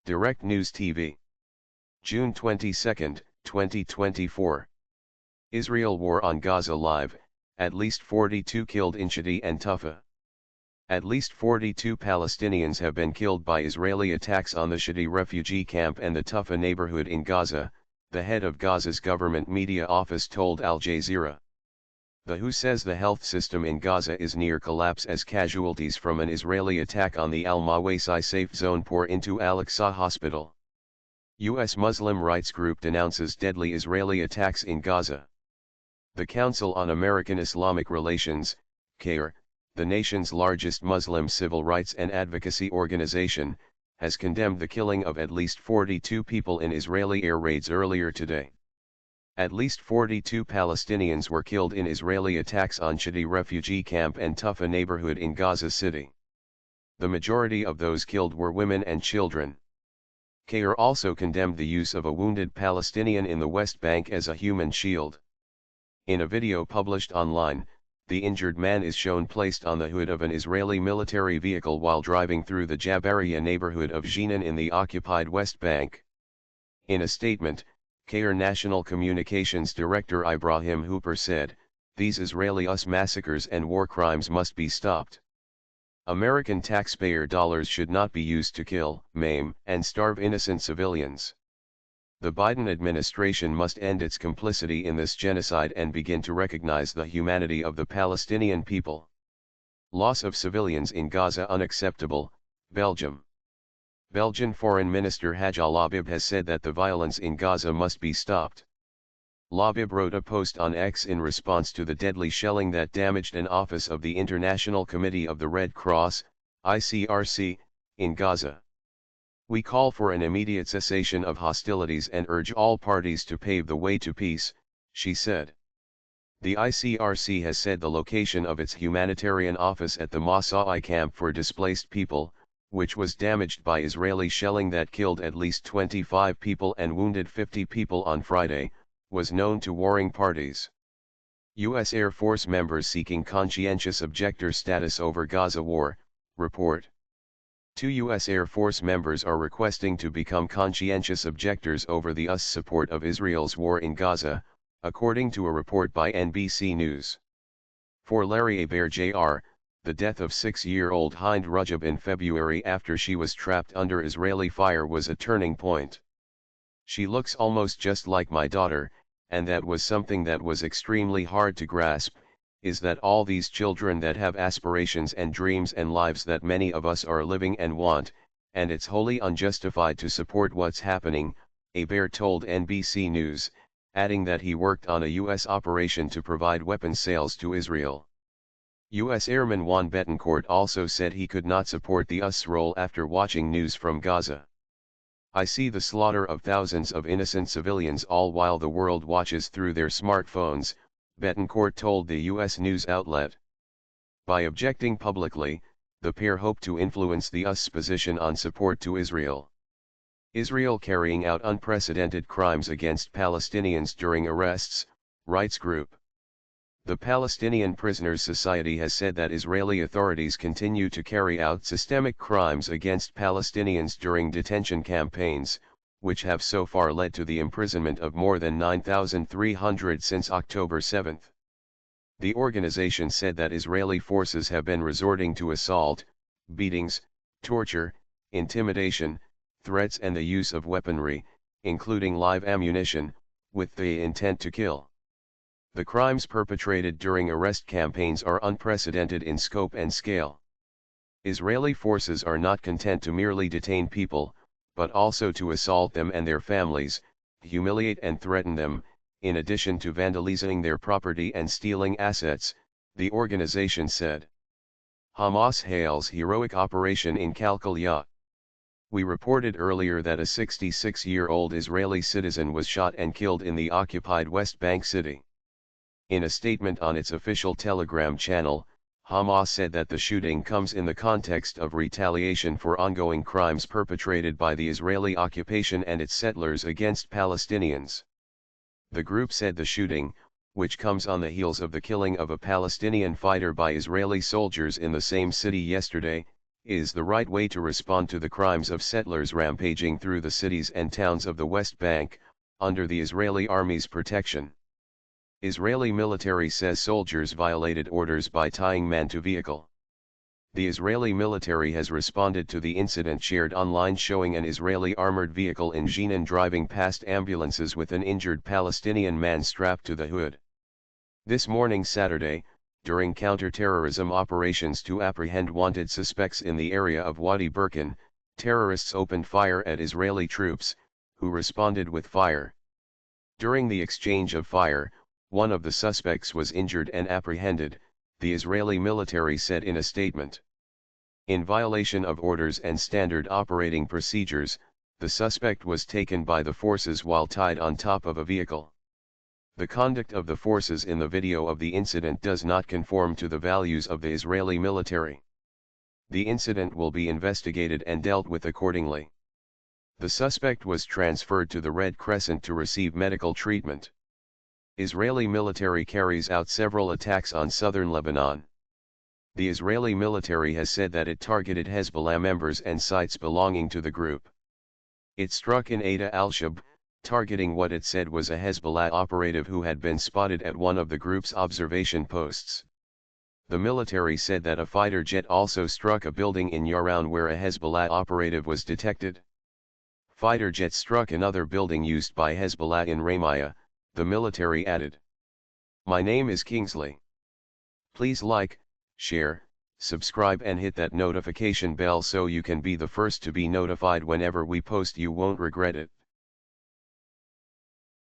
Direct News TV. June 22, 2024. Israel War on Gaza Live, at least 42 killed in Shadi and Tufa. At least 42 Palestinians have been killed by Israeli attacks on the Shadi refugee camp and the Tufa neighborhood in Gaza, the head of Gaza's government media office told Al Jazeera. The WHO says the health system in Gaza is near collapse as casualties from an Israeli attack on the Al-Mawasi safe zone pour into Al-Aqsa Hospital. U.S. Muslim rights group denounces deadly Israeli attacks in Gaza. The Council on American Islamic Relations, CAIR, the nation's largest Muslim civil rights and advocacy organization, has condemned the killing of at least 42 people in Israeli air raids earlier today. At least 42 Palestinians were killed in Israeli attacks on Shadi refugee camp and Tufa neighborhood in Gaza City. The majority of those killed were women and children. CAIR also condemned the use of a wounded Palestinian in the West Bank as a human shield. In a video published online, the injured man is shown placed on the hood of an Israeli military vehicle while driving through the Jabariya neighborhood of Jenin in the occupied West Bank. In a statement, CAIR National Communications Director Ibrahim Hooper said, "These Israeli massacres and war crimes must be stopped. American taxpayer dollars should not be used to kill, maim, and starve innocent civilians. The Biden administration must end its complicity in this genocide and begin to recognize the humanity of the Palestinian people. Loss of civilians in Gaza unacceptable." Belgium. Belgian Foreign Minister Hadj Al-Labib has said that the violence in Gaza must be stopped. Labib wrote a post on X in response to the deadly shelling that damaged an office of the International Committee of the Red Cross, ICRC, in Gaza. "We call for an immediate cessation of hostilities and urge all parties to pave the way to peace," she said. The ICRC has said the location of its humanitarian office at the Mawsa'i camp for displaced people, which was damaged by Israeli shelling that killed at least 25 people and wounded 50 people on Friday, was known to warring parties. U.S. Air Force members seeking conscientious objector status over Gaza war, report. 2 U.S. Air Force members are requesting to become conscientious objectors over the US support of Israel's war in Gaza, according to a report by NBC News. For Larry Hebert Jr., the death of 6-year-old Hind Rajab in February after she was trapped under Israeli fire was a turning point. "She looks almost just like my daughter, and that was something that was extremely hard to grasp, is that all these children that have aspirations and dreams and lives that many of us are living and want, and it's wholly unjustified to support what's happening," Hebert told NBC News, adding that he worked on a U.S. operation to provide weapons sales to Israel. U.S. Airman Juan Betancourt also said he could not support the US role after watching news from Gaza. "I see the slaughter of thousands of innocent civilians all while the world watches through their smartphones," Betancourt told the U.S. news outlet. By objecting publicly, the pair hope to influence the US position on support to Israel. Israel carrying out unprecedented crimes against Palestinians during arrests, rights group. The Palestinian Prisoners Society has said that Israeli authorities continue to carry out systemic crimes against Palestinians during detention campaigns, which have so far led to the imprisonment of more than 9,300 since October 7. The organization said that Israeli forces have been resorting to assault, beatings, torture, intimidation, threats and the use of weaponry, including live ammunition, with the intent to kill. The crimes perpetrated during arrest campaigns are unprecedented in scope and scale. Israeli forces are not content to merely detain people, but also to assault them and their families, humiliate and threaten them, in addition to vandalizing their property and stealing assets, the organization said. Hamas hails heroic operation in Qalqilia. "We reported earlier that a 66-year-old Israeli citizen was shot and killed in the occupied West Bank city." In a statement on its official Telegram channel, Hamas said that the shooting comes in the context of retaliation for ongoing crimes perpetrated by the Israeli occupation and its settlers against Palestinians. The group said the shooting, which comes on the heels of the killing of a Palestinian fighter by Israeli soldiers in the same city yesterday, is the right way to respond to the crimes of settlers rampaging through the cities and towns of the West Bank, under the Israeli army's protection. Israeli military says soldiers violated orders by tying man to vehicle. The Israeli military has responded to the incident shared online showing an Israeli armored vehicle in Jenin driving past ambulances with an injured Palestinian man strapped to the hood. This morning Saturday, during counter-terrorism operations to apprehend wanted suspects in the area of Wadi Burkan, terrorists opened fire at Israeli troops, who responded with fire. During the exchange of fire, one of the suspects was injured and apprehended, the Israeli military said in a statement. In violation of orders and standard operating procedures, the suspect was taken by the forces while tied on top of a vehicle. The conduct of the forces in the video of the incident does not conform to the values of the Israeli military. The incident will be investigated and dealt with accordingly. The suspect was transferred to the Red Crescent to receive medical treatment. Israeli military carries out several attacks on southern Lebanon. The Israeli military has said that it targeted Hezbollah members and sites belonging to the group. It struck in Ada al-Shab, targeting what it said was a Hezbollah operative who had been spotted at one of the group's observation posts. The military said that a fighter jet also struck a building in Yaroun where a Hezbollah operative was detected. Fighter jets struck another building used by Hezbollah in Ramaya, the military added. My name is Kingsley. Please like, share, subscribe and hit that notification bell so you can be the first to be notified whenever we post. You won't regret it.